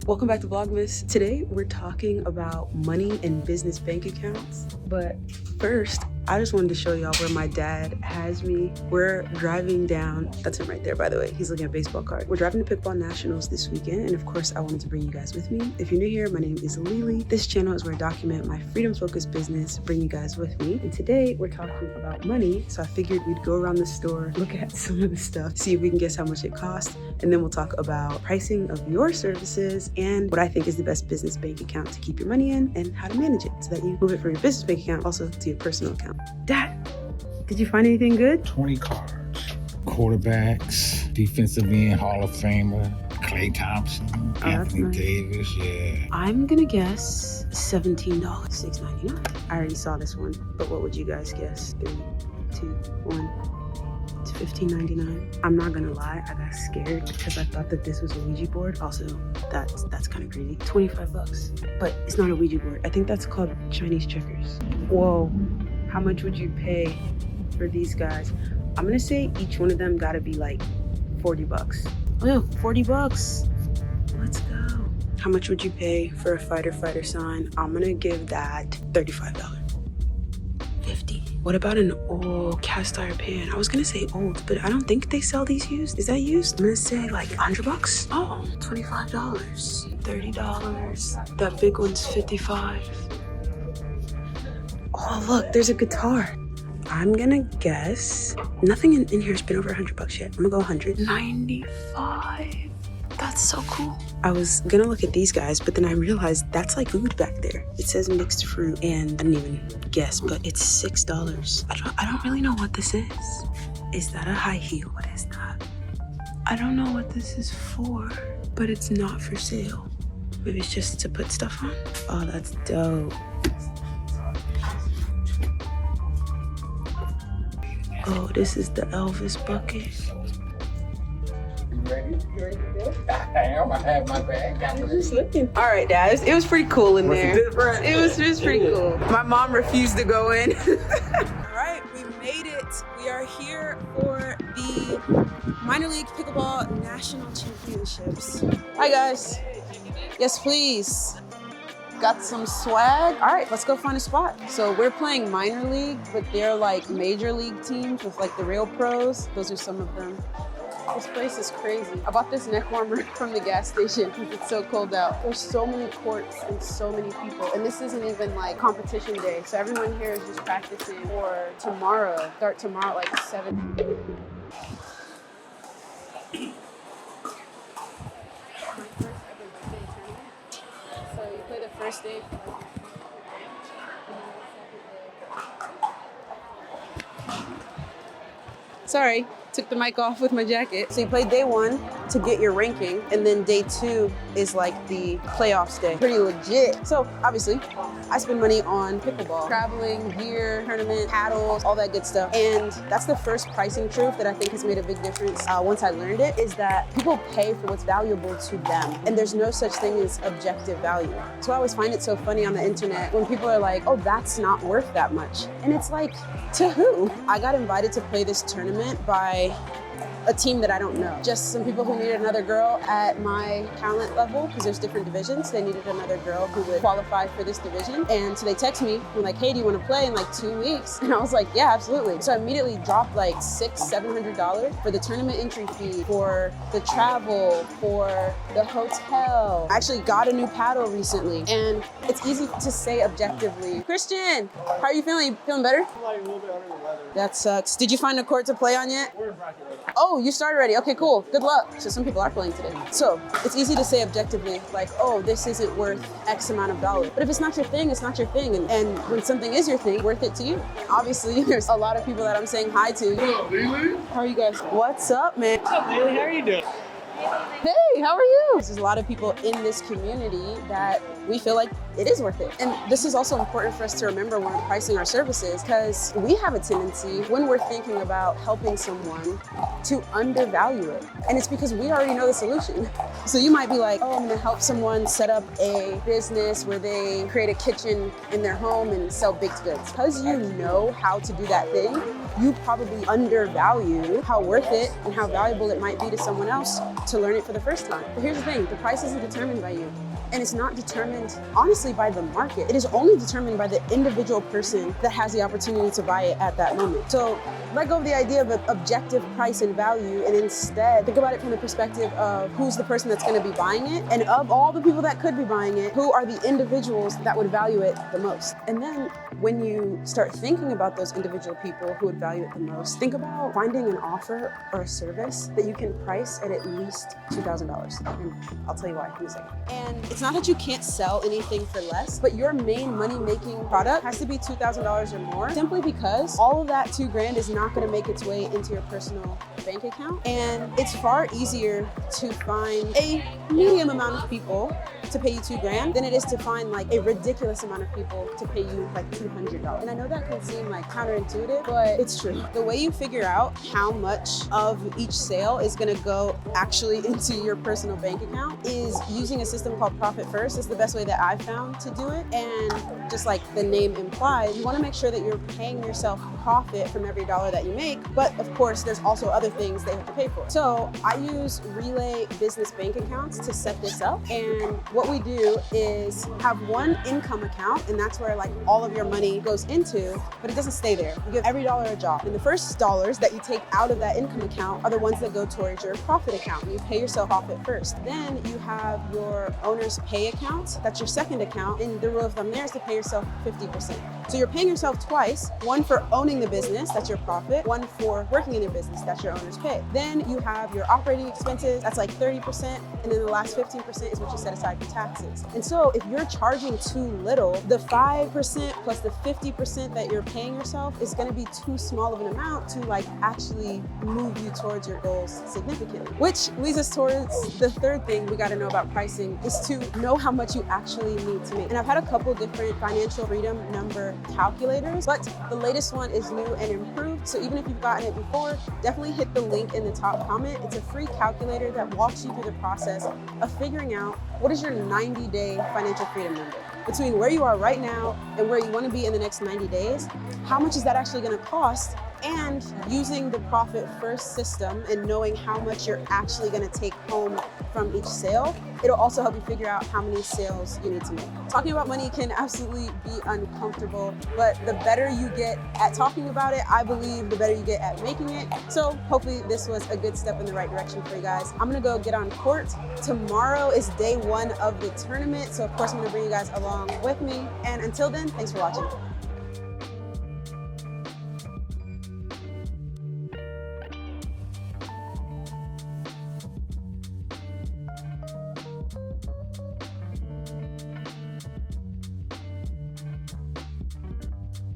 Welcome back to Vlogmas. Today we're talking about money and business bank accounts. But first, I just wanted to show y'all where my dad has me. We're driving down, that's him right there by the way, he's looking at baseball card. We're driving to Pickleball Nationals this weekend, and of course I wanted to bring you guys with me. If you're new here, my name is Lili. This channel is where I document my freedom-focused business, bring you guys with me. And today we're talking about money, so I figured we'd go around the store, look at some of the stuff, see if we can guess how much it costs, and then we'll talk about pricing of your services and what I think is the best business bank account to keep your money in and how to manage it so that you move it from your business bank account also to your personal account. Dad, did you find anything good? 20 cards. Quarterbacks, defensive end, Hall of Famer, Klay Thompson, Anthony nice. Davis, yeah. I'm gonna guess $17, $6.99. I already saw this one, but what would you guys guess? 3, 2, 1. It's $15.99. I'm not gonna lie, I got scared because I thought that this was a Ouija board. Also, that's kind of crazy. 25 bucks, but it's not a Ouija board. I think that's called Chinese checkers. Whoa, how much would you pay for these guys? I'm gonna say each one of them gotta be like 40 bucks. Oh, 40 bucks. Let's go. How much would you pay for a fighter sign? I'm gonna give that $35. 50. What about an old cast iron pan? I was gonna say old, but I don't think they sell these used. Is that used? I'm gonna say like 100 bucks. Oh, $25, $30. That big one's 55. Oh, look, there's a guitar. I'm gonna guess, nothing in here has been over 100 bucks yet. I'm gonna go 195. That's so cool. I was gonna look at these guys, but then I realized that's like food back there. It says mixed fruit, and I didn't even guess, but it's $6. I don't really know what this is. Is that a high heel? What is that? I don't know what this is for, but it's not for sale. Maybe it's just to put stuff on. Oh, that's dope. Oh, this is the Elvis bucket. You ready to go? I am. I have my bag. I was just looking. All right, Dad. It was pretty cool in there. It was pretty cool. My mom refused to go in. All right, we made it. We are here for the Minor League Pickleball National Championships. Hi, guys. Yes, please. Got some swag. All right, let's go find a spot. So we're playing minor league, but they're like major league teams with like the real pros. Those are some of them. This place is crazy. I bought this neck warmer from the gas station because it's so cold out. There's so many courts and so many people. And this isn't even like competition day. So everyone here is just practicing for tomorrow. Start tomorrow at like 7. So you play the first day. Sorry, took the mic off with my jacket. So you play day 1 to get your ranking, and then day 2 is like the playoffs day. Pretty legit. So obviously, I spend money on pickleball, traveling, gear, tournament, paddles, all that good stuff. And that's the first pricing truth that I think has made a big difference once I learned it, is that people pay for what's valuable to them. And there's no such thing as objective value. So I always find it so funny on the internet when people are like, oh, that's not worth that much. And it's like, to who? I got invited to play this tournament by a team that I don't know. Just some people who needed another girl at my talent level, because there's different divisions. They needed another girl who would qualify for this division. And so they text me, and like, hey, do you want to play in like 2 weeks? And I was like, yeah, absolutely. So I immediately dropped like $600-700 for the tournament entry fee, for the travel, for the hotel. I actually got a new paddle recently, and it's easy to say objectively. Christian, how are you feeling? You feeling better? I'm like a little bit under the weather. That sucks. Did you find a court to play on yet? We're in bracket right now. Oh, you started already. Okay, cool. Good luck. So some people are playing today. So it's easy to say objectively, like, oh, this isn't worth X amount of dollars. But if it's not your thing, it's not your thing. And when something is your thing, worth it to you. Obviously, there's a lot of people that I'm saying hi to. What up, Lili? How are you guys? What's up, man? What's up, Lili? How are you doing? Hey, how are you? There's a lot of people in this community that we feel like it is worth it. And this is also important for us to remember when we're pricing our services, because we have a tendency when we're thinking about helping someone to undervalue it. And it's because we already know the solution. So you might be like, oh, I'm gonna help someone set up a business where they create a kitchen in their home and sell baked goods. Because you know how to do that thing, you probably undervalue how worth it and how valuable it might be to someone else to learn it for the first time. time. But here's the thing, the price isn't determined by you. And it's not determined, honestly, by the market. It is only determined by the individual person that has the opportunity to buy it at that moment. So let go of the idea of an objective price and value, and instead think about it from the perspective of who's the person that's gonna be buying it, and of all the people that could be buying it, who are the individuals that would value it the most. And then when you start thinking about those individual people who would value it the most, think about finding an offer or a service that you can price at least $2,000. And I'll tell you why in a second. And it's not that you can't sell anything for less, but your main money-making product has to be $2,000 or more, simply because all of that $2,000 is not gonna make its way into your personal bank account. And it's far easier to find a medium amount of people to pay you $2,000 than it is to find like a ridiculous amount of people to pay you like $200. And I know that can seem like counterintuitive, but it's true. The way you figure out how much of each sale is gonna go actually into your personal bank account is using a system called Profit First. It's the best way that I've found to do it. And just like the name implies, you wanna make sure that you're paying yourself profit from every dollar that you make. But of course, there's also other things they have to pay for. So I use Relay business bank accounts to set this up. And what we do is have one income account, and that's where like all of your money goes into, but it doesn't stay there. You give every dollar a job. And the first dollars that you take out of that income account are the ones that go towards your profit account. And you pay yourself profit first. Then you have your owner's pay account. That's your second account. And the rule of thumb there is to pay yourself 50%. So you're paying yourself twice, one for owning the business, that's your profit, one for working in your business, that's your owner's pay. Then you have your operating expenses, that's like 30%, and then the last 15% is what you set aside for taxes. And so if you're charging too little, the 5% plus the 50% that you're paying yourself is gonna be too small of an amount to like actually move you towards your goals significantly. Which leads us towards the third thing we gotta know about pricing, is to know how much you actually need to make. And I've had a couple different financial freedom number calculators, but the latest one is new and improved. So even if you've gotten it before, definitely hit the link in the top comment. It's a free calculator that walks you through the process of figuring out what is your 90-day financial freedom number. Between where you are right now and where you want to be in the next 90 days, how much is that actually going to cost? And using the Profit First system and knowing how much you're actually going to take home from each sale, it'll also help you figure out how many sales you need to make. Talking about money can absolutely be uncomfortable, but the better you get at talking about it, I believe the better you get at making it. So hopefully this was a good step in the right direction for you guys. I'm gonna go get on court. Tomorrow is day one of the tournament, so of course I'm gonna bring you guys along with me. And until then, thanks for watching.